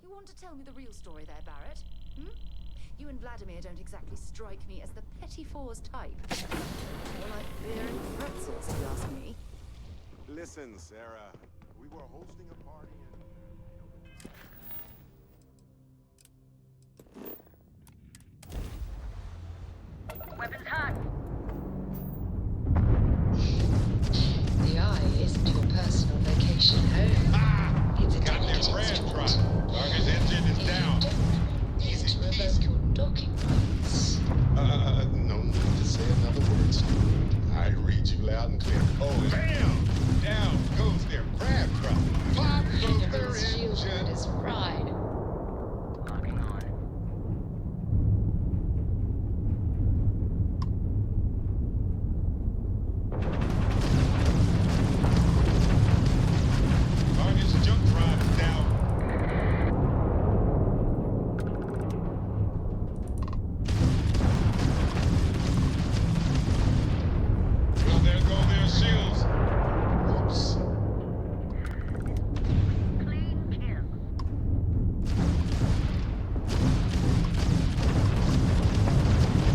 You want to tell me the real story there, Barrett? Hmm? You and Vladimir don't exactly strike me as the petty fours type. More like beer and pretzels, if you ask me. Listen, Sarah, we were hosting a party and... Weapons hot. The eye isn't your personal vacation home. Ah! It's a Got their delicate brand instrument. drop. Target's engine is down. Easy to revoke your docking rights. No need to say another word, Stu. I read you loud and clear. Oh, bam! Down goes their crab drop. Pop goes their Everyone's shield engine. is fried. Locking on. Target's jump drive is down. Well, there go their shields. Oops. Clean kill.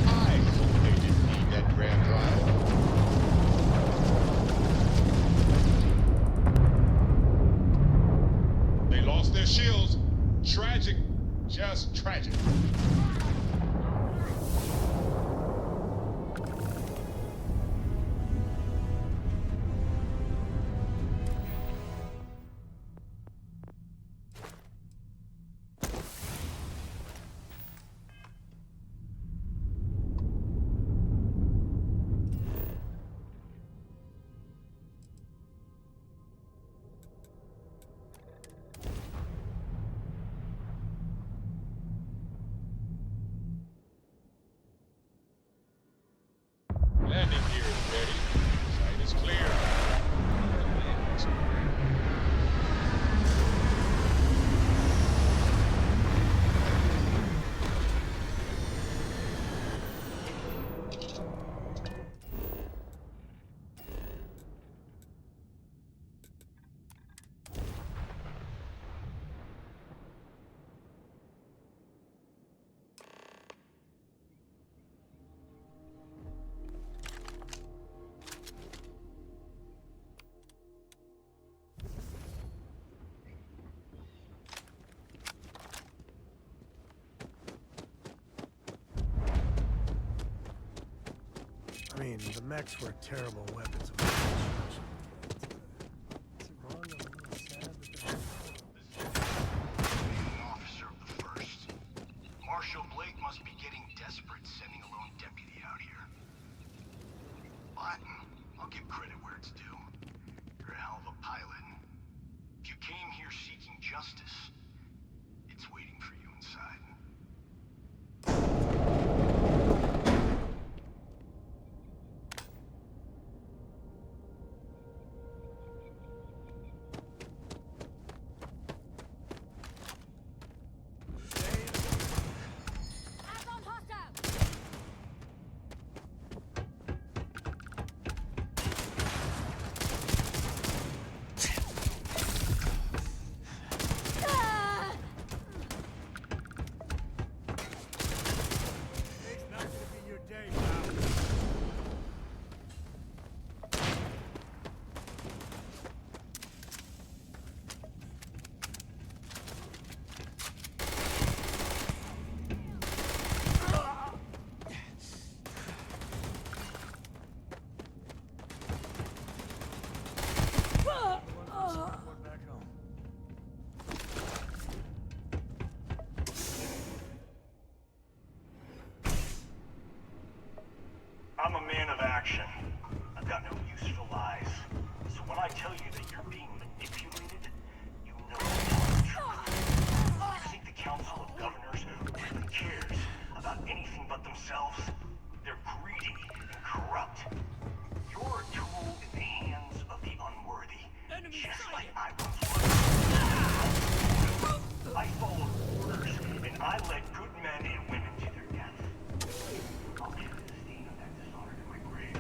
I hope they didn't need that grab drive. They lost their shields. Tragic. Just tragic. Landing gear is ready. Sight is clear. I mean, the mechs were terrible weapons of destruction. Is it wrong? I'm a little sad that they're... Officer of the first. Marshal Blake must be getting desperate sending a lone deputy out here. But I'll give credit where it's due. You're a hell of a pilot. If you came here seeking justice, it's waiting for you inside. Today's not gonna be your day, pal. Report back home. I'm a man of action. I've got no use for lies. So when I tell you that you're being manipulated, you know it's the truth. You think the Council of Governors really cares about anything but themselves? They're greedy and corrupt. You're a tool in the hands of the unworthy, just like I once was. I followed orders, and I led good men and women to their death. I'll carry the stain of that dishonor to my grave.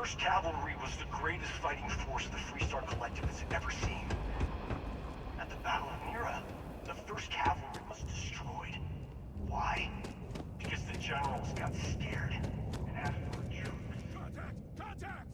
1st Cavalry was the greatest fighting force the Freestar Collective has ever seen. At the Battle of Mira, the 1st Cavalry was destroyed. Why? Because the generals got scared and asked for troops. Contact! Contact!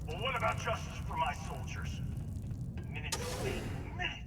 What about justice for my soldiers? Minutes late. Minutes!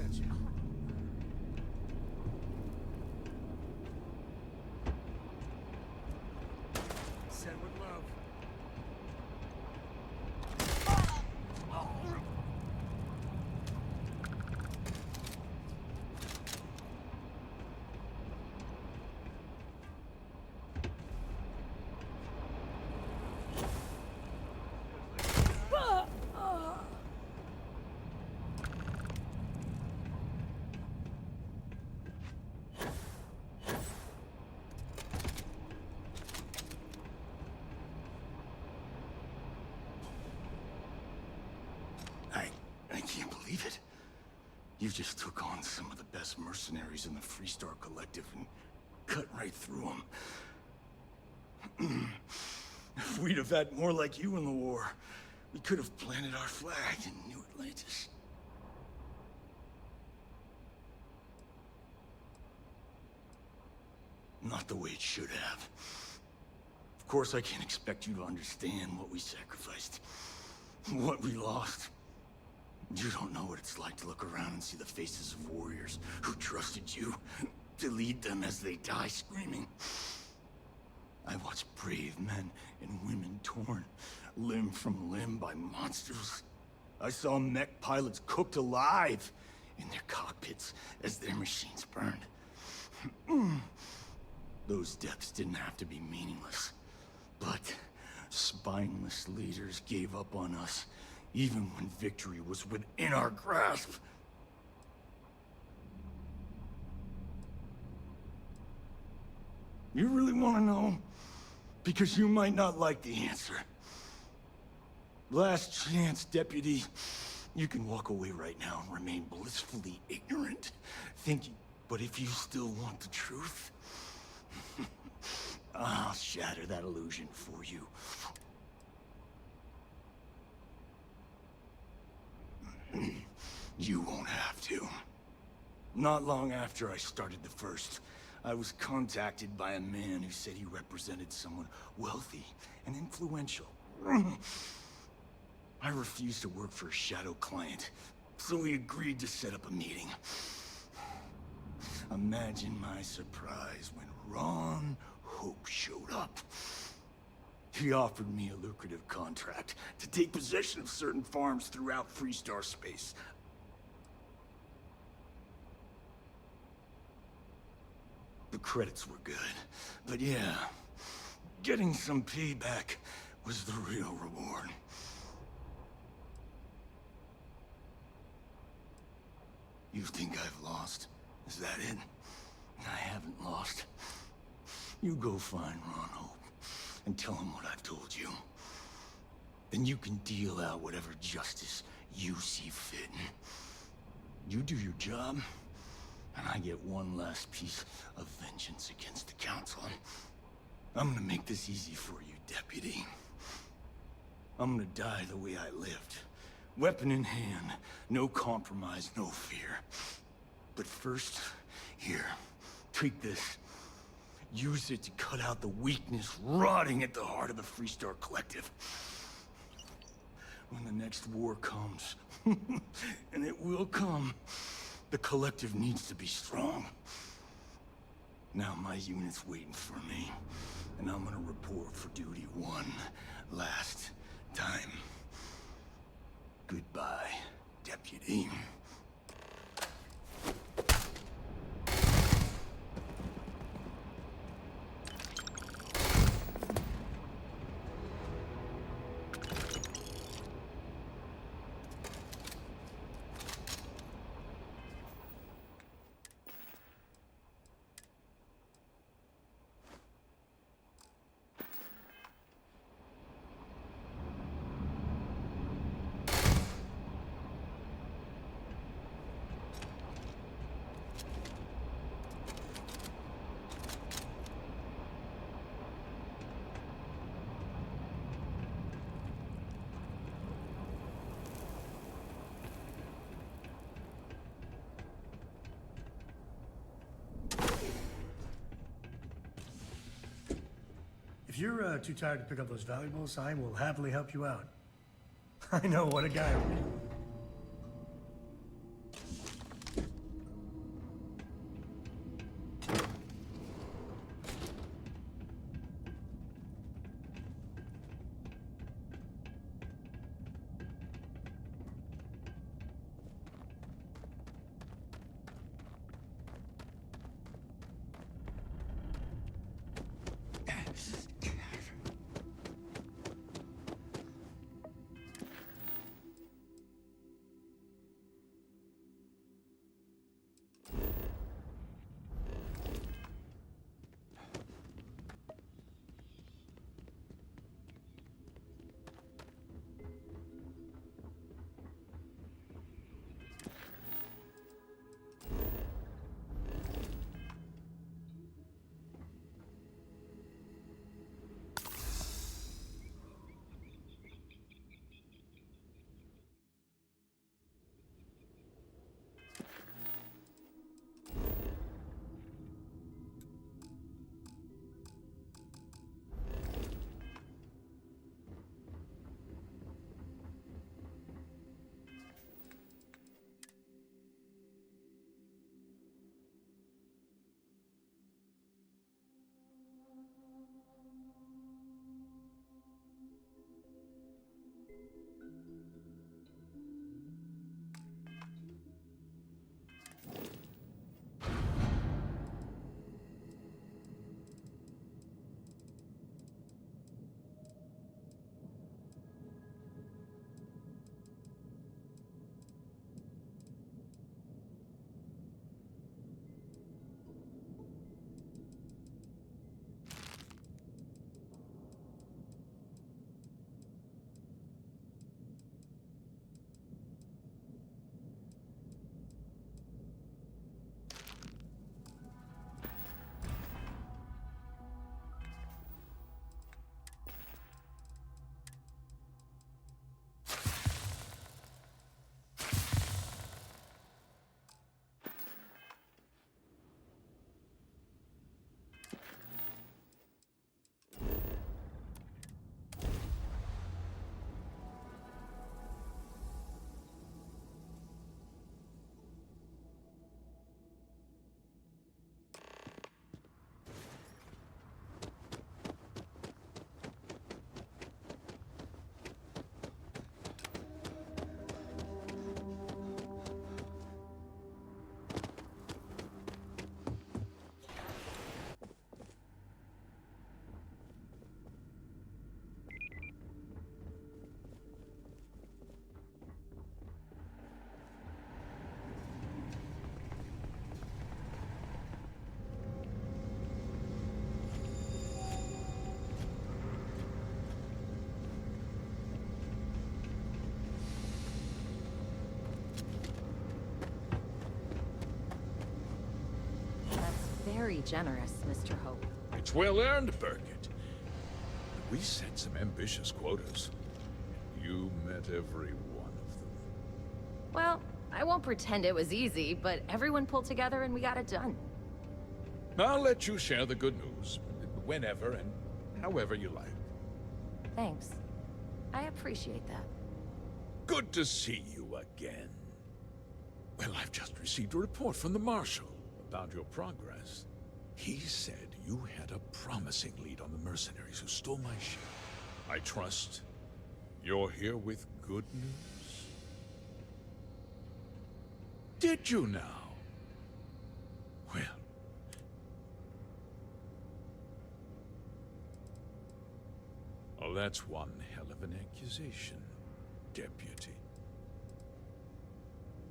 at you. Said with love. I can't believe it. You just took on some of the best mercenaries in the FREESTAR Collective and cut right through them. If we'd have had more like you in the war, we could have planted our flag in New Atlantis. Not the way it should have. Of course, I can't expect you to understand what we sacrificed, what we lost. You don't know what it's like to look around and see the faces of warriors who trusted you to lead them as they die screaming. I watched brave men and women torn limb from limb by monsters. I saw mech pilots cooked alive in their cockpits as their machines burned. Those deaths didn't have to be meaningless, but spineless leaders gave up on us even when victory was within our grasp. You really want to know? Because you might not like the answer. Last chance, Deputy. You can walk away right now and remain blissfully ignorant, thinking, but if you still want the truth, I'll shatter that illusion for you. You won't have to. Not long after I started the First, I was contacted by a man who said he represented someone wealthy and influential. I refused to work for a shadow client, so we agreed to set up a meeting. Imagine my surprise when Ron Hope showed up. He offered me a lucrative contract to take possession of certain farms throughout FREESTAR space. The credits were good, but yeah, getting some payback was the real reward. You think I've lost? Is that it? I haven't lost. You go find Ron Hope and tell him what I've told you. Then you can deal out whatever justice you see fit. You do your job, and I get one last piece of vengeance against the Council. I'm gonna make this easy for you, Deputy. I'm gonna die the way I lived. Weapon in hand, no compromise, no fear. But first, here, take this. Use it to cut out the weakness rotting at the heart of the FREESTAR Collective. When the next war comes, and it will come, the Collective needs to be strong. Now my unit's waiting for me, and I'm gonna report for duty one last time. Goodbye, Deputy. If you're too tired to pick up those valuables, I will happily help you out. I know what a guy. very generous, Mr. Hope. It's well earned, Birgit. We set some ambitious quotas. You met every one of them. Well, I won't pretend it was easy, but everyone pulled together and we got it done. I'll let you share the good news whenever and however you like. Thanks. I appreciate that. Good to see you again. Well, I've just received a report from the Marshal about your progress. He said you had a promising lead on the mercenaries who stole my ship. I trust you're here with good news? Did you now? Well, that's one hell of an accusation, Deputy.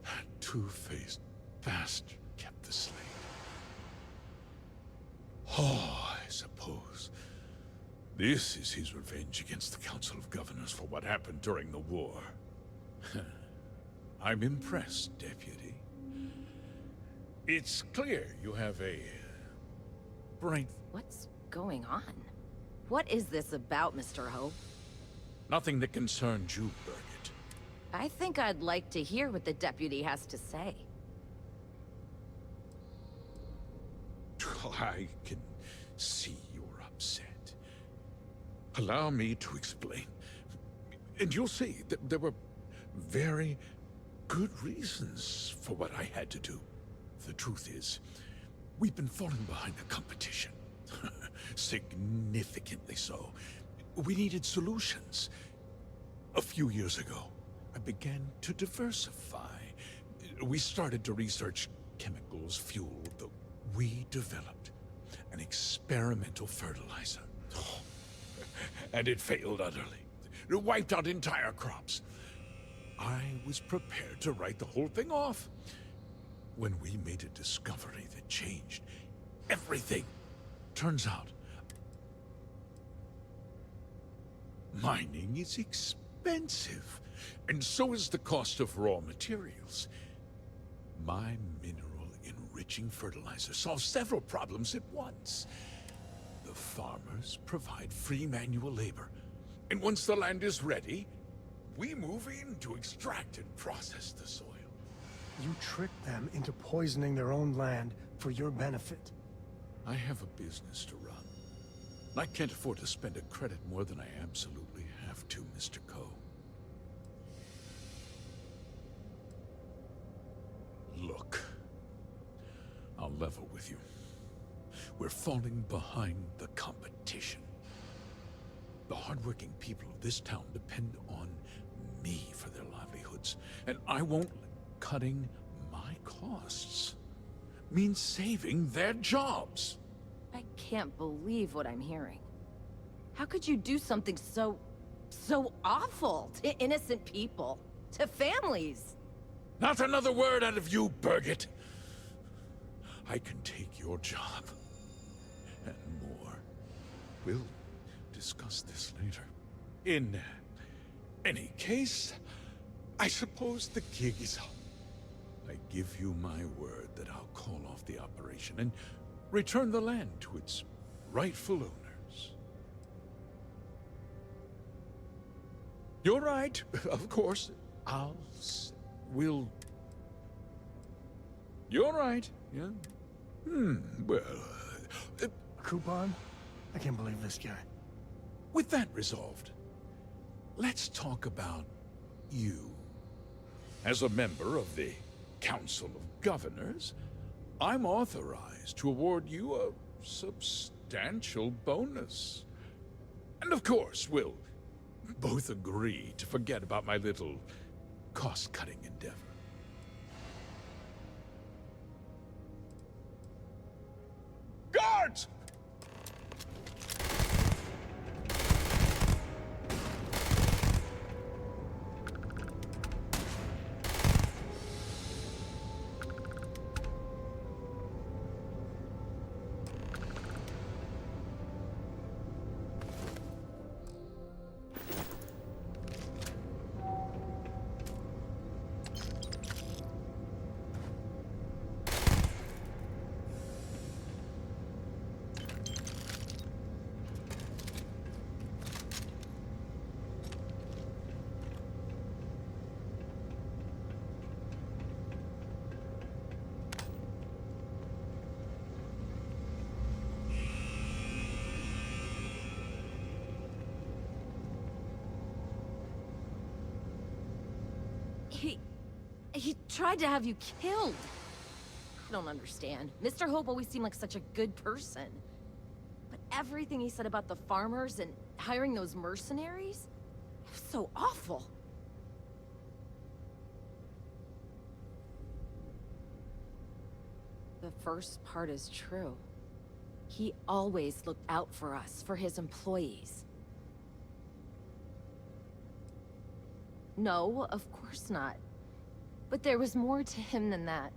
That two-faced bastard kept the slate. Oh, I suppose this is his revenge against the Council of Governors for what happened during the war. I'm impressed, Deputy. It's clear you have a bright... What's going on? What is this about, Mr. Hope? Nothing that concerns you, Birgit. I think I'd like to hear what the deputy has to say. I can see you're upset. Allow me to explain. And you'll see that there were very good reasons for what I had to do. The truth is, we've been falling behind the competition. Significantly so. We needed solutions. A few years ago, I began to diversify. We started to research chemicals, fuel, we developed an experimental fertilizer. And it failed utterly. It wiped out entire crops. I was prepared to write the whole thing off when we made a discovery that changed everything. Turns out, mining is expensive, and so is the cost of raw materials. My mineral-enriching fertilizer solves several problems at once. The farmers provide free manual labor, and once the land is ready, we move in to extract and process the soil. You tricked them into poisoning their own land for your benefit. I have a business to run. I can't afford to spend a credit more than I absolutely have to, Mr. Coe. Look, I'll level with you. We're falling behind the competition. The hardworking people of this town depend on me for their livelihoods, and I won't let cutting my costs mean saving their jobs. I can't believe what I'm hearing. How could you do something so awful to innocent people, to families? Not another word out of you, Birgit. I can take your job and more. We'll discuss this later. In any case, I suppose the gig is up. I give you my word that I'll call off the operation and return the land to its rightful owners. You're right, of course. We'll... You're right, yeah? Well... Coupon? I can't believe this guy. With that resolved, let's talk about you. As a member of the Council of Governors, I'm authorized to award you a substantial bonus. And of course, we'll both agree to forget about my little cost-cutting endeavor. Guards! He tried to have you killed. I don't understand. Mr. Hope always seemed like such a good person. But everything he said about the farmers and hiring those mercenaries, it was so awful. The first part is true. He always looked out for us, for his employees. No, of course not. But there was more to him than that.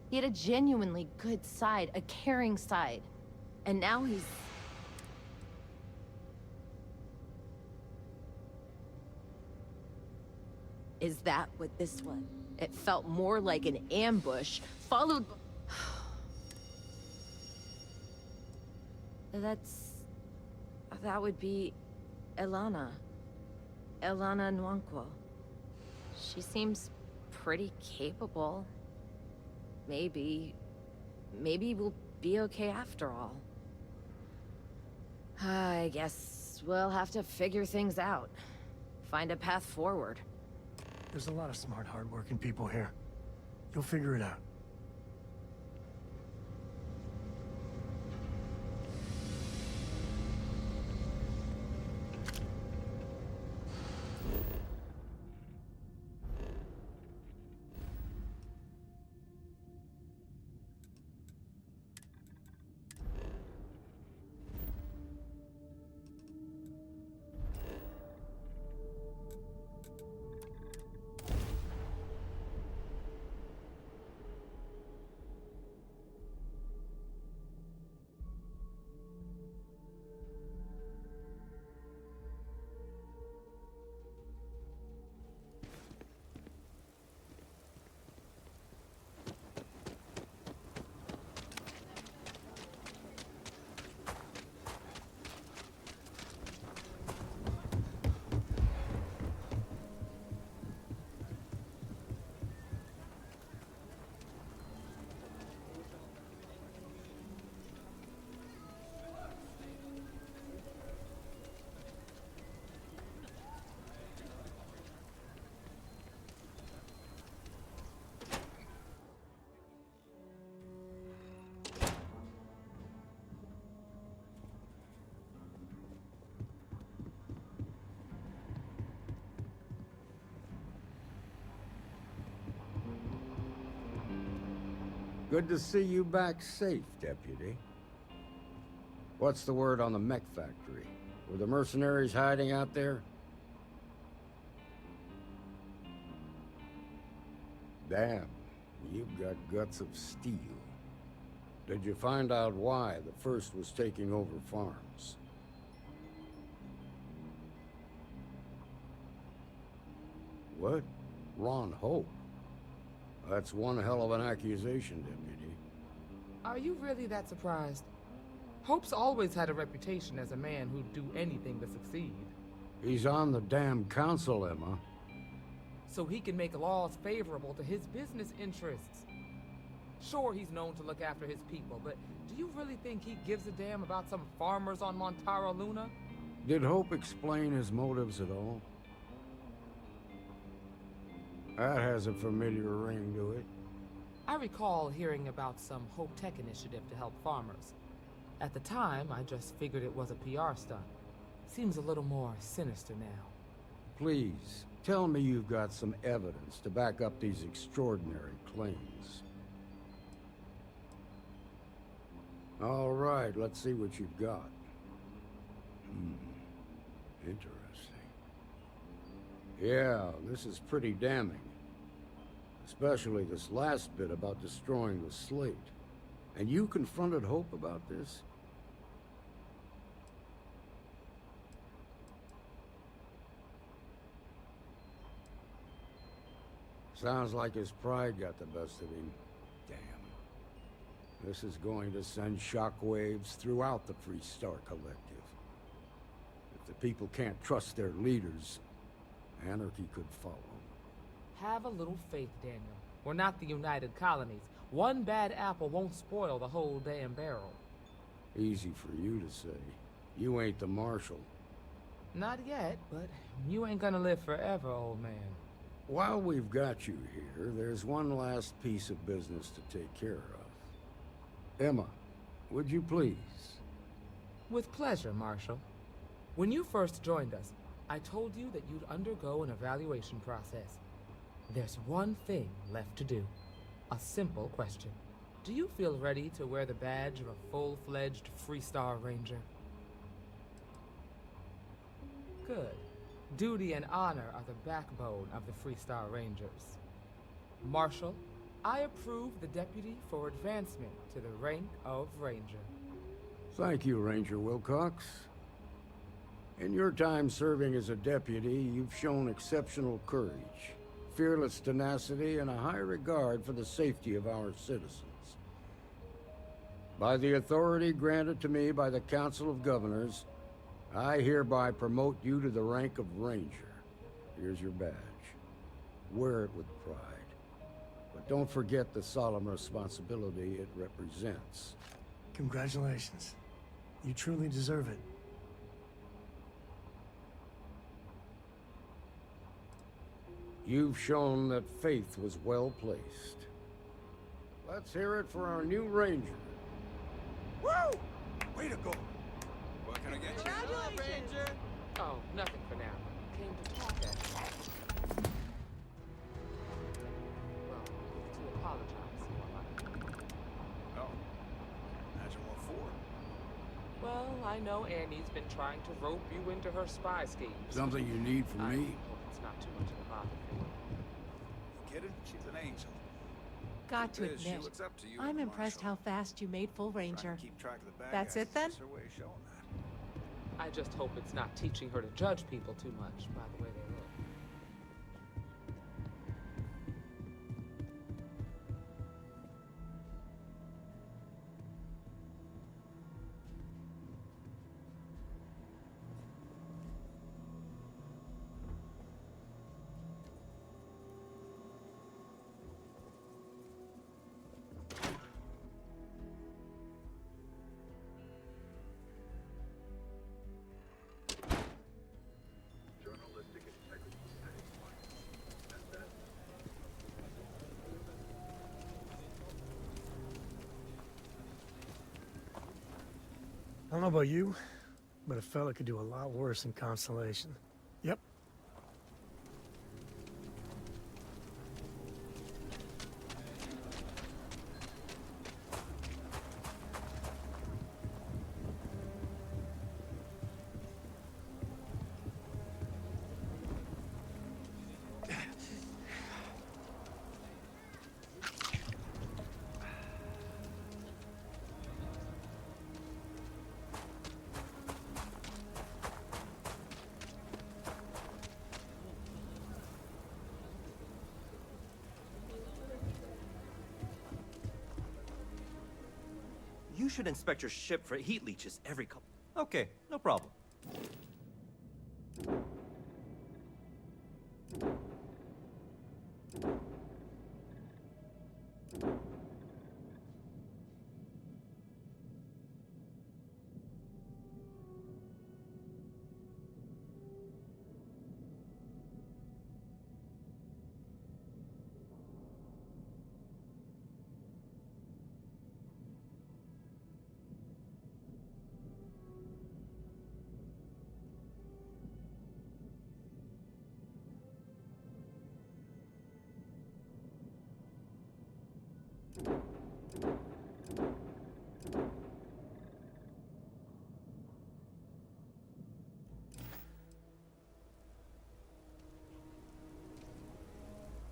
He had a genuinely good side, a caring side. And now he's... Is that what this was? It felt more like an ambush, followed by... That would be... Elana Nwankwo. She seems pretty capable. Maybe we'll be okay after all. I guess we'll have to figure things out. Find a path forward. There's a lot of smart, hard-working people here. You'll figure it out. Good to see you back safe, Deputy. What's the word on the mech factory? Were the mercenaries hiding out there? Damn, you've got guts of steel. Did you find out why the first was taking over farms? What? Ron Hope? That's one hell of an accusation, Deputy. Are you really that surprised? Hope's always had a reputation as a man who'd do anything to succeed. He's on the damn council, Emma. So he can make laws favorable to his business interests. Sure, he's known to look after his people, but do you really think he gives a damn about some farmers on Montara Luna? Did Hope explain his motives at all? That has a familiar ring to it. I recall hearing about some Hope Tech initiative to help farmers. At the time, I just figured it was a PR stunt. Seems a little more sinister now. Please, tell me you've got some evidence to back up these extraordinary claims. All right, let's see what you've got. Interesting. Yeah, this is pretty damning. Especially this last bit about destroying the slate. And you confronted Hope about this? Sounds like his pride got the best of him. Damn. This is going to send shockwaves throughout the FREESTAR Collective. If the people can't trust their leaders, anarchy could follow. Have a little faith, Daniel. We're not the United Colonies. One bad apple won't spoil the whole damn barrel. Easy for you to say. You ain't the marshal. Not yet, but you ain't gonna live forever, old man. While we've got you here, there's one last piece of business to take care of. Emma, would you please? With pleasure, Marshal. When you first joined us, I told you that you'd undergo an evaluation process. There's one thing left to do. A simple question. Do you feel ready to wear the badge of a full-fledged FREESTAR Ranger? Good. Duty and honor are the backbone of the FREESTAR Rangers. Marshal, I approve the deputy for advancement to the rank of Ranger. Thank you, Ranger Wilcox. In your time serving as a deputy, you've shown exceptional courage, fearless tenacity, and a high regard for the safety of our citizens. By the authority granted to me by the Council of Governors, I hereby promote you to the rank of Ranger. Here's your badge. Wear it with pride. But don't forget the solemn responsibility it represents. Congratulations. You truly deserve it. You've shown that faith was well placed. Let's hear it for our new Ranger. Woo! Way to go! What can I get you? Ranger! Oh, nothing for now. Came to talk actually. Well, to apologize for my... Oh. Imagine what for? Well, I know Annie's been trying to rope you into her spy schemes. Something you need from I me? hope it's not too much of a bother for you. You kidding? She's an angel. Got to Liz, she admit, looks up to you, I'm impressed Marshal. how fast you made full Trying Ranger. to keep track of the bad That's guys it then? is her way of showing that. I just hope it's not teaching her to judge people too much by the way they look. I don't know about you, but a fella could do a lot worse in Constellation. Yep. You should inspect your ship for heat leeches every couple... Okay, no problem.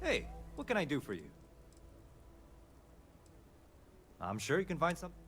Hey, what can I do for you? I'm sure you can find something.